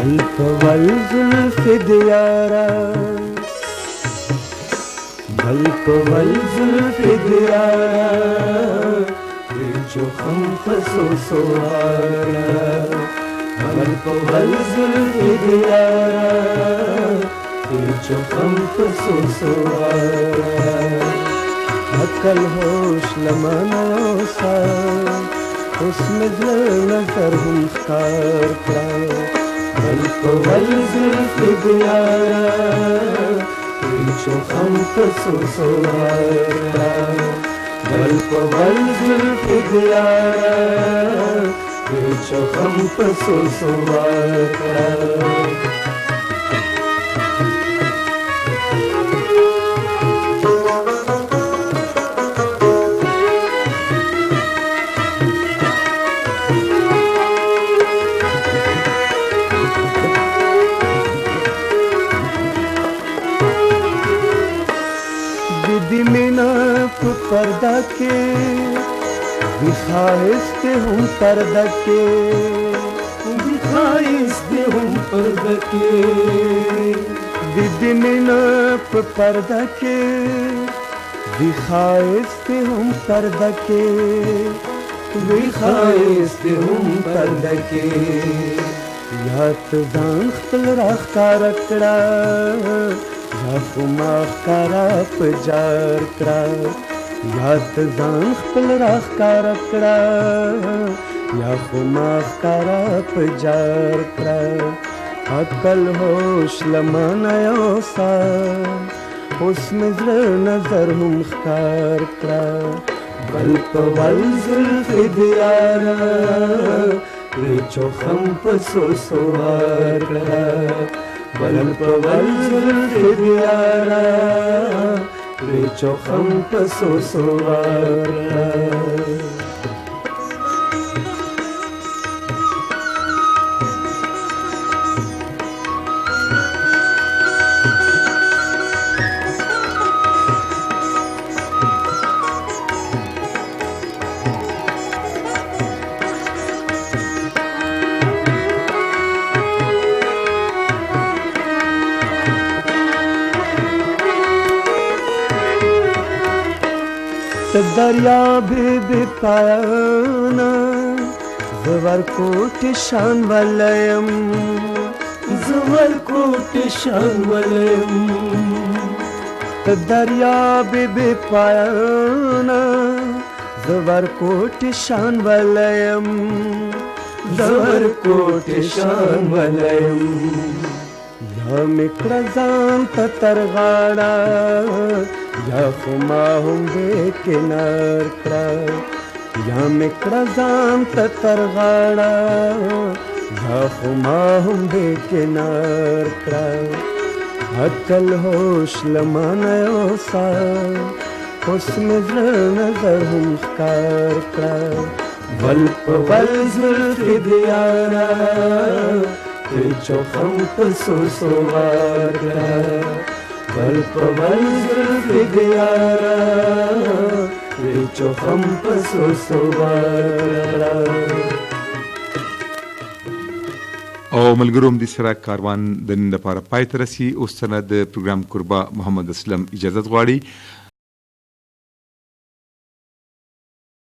ول زلف دیارا ول زلف دیارا جو خم فسو سوارا ول زلف دیارا جو خم فسو سوارا عقل ہوش لمانا سا اس میں نظر ہم خار کرا ول زلف دیارا جو خم فسو سوارا ول زلف دیارا جو خم فسو سوارا पर्दा के दिखाइस्ते हम पर्दा के दिखाइस्ते हम पर्दा के दिदिमिनप पर्दा के दिखाइस्ते हम पर्दा के दिखाइस्ते हम पर्दा के यात दान खपल राखता रकड़ा या खुमाख कराप जार करा याद ځان خپل راښکاره کړه یا خو ما ښکاره په جار کړه عقل هوش لمانه یوسه اوس مې زړه نظر هم ښکار کړه بل په ول زلفې د یاره پرې چوخم په سوسو وار کړه بل په ول زلفې د یاره پریچو خم پسو سوارا دریا بے پایانا زور کوٹ شان ولیم زور کوٹ شان ولیم دریا بے پایانا زور کوٹ شان ولیم زور کوٹ شان ولیم یا مکړه ځان ته تر غاړه یا خو ما هم دې کنار کړه یا مې کړه ځان ته تر غاړه یا خو ما هم دې کنار کړه عقل هوش لمانه یوسه اوس مې زړه نظر هم ښکار کړه ول په ول زلفې د یاره پرې چوخم په سوسو وار کړه بل په ول زلفې د یاره پرې چوخم په سوسو وار او ملګرو د سره کاروان د نن لپاره پای ته رسي اوس څنګه د پروګرام قربا محمد اسلم اجازه غواړي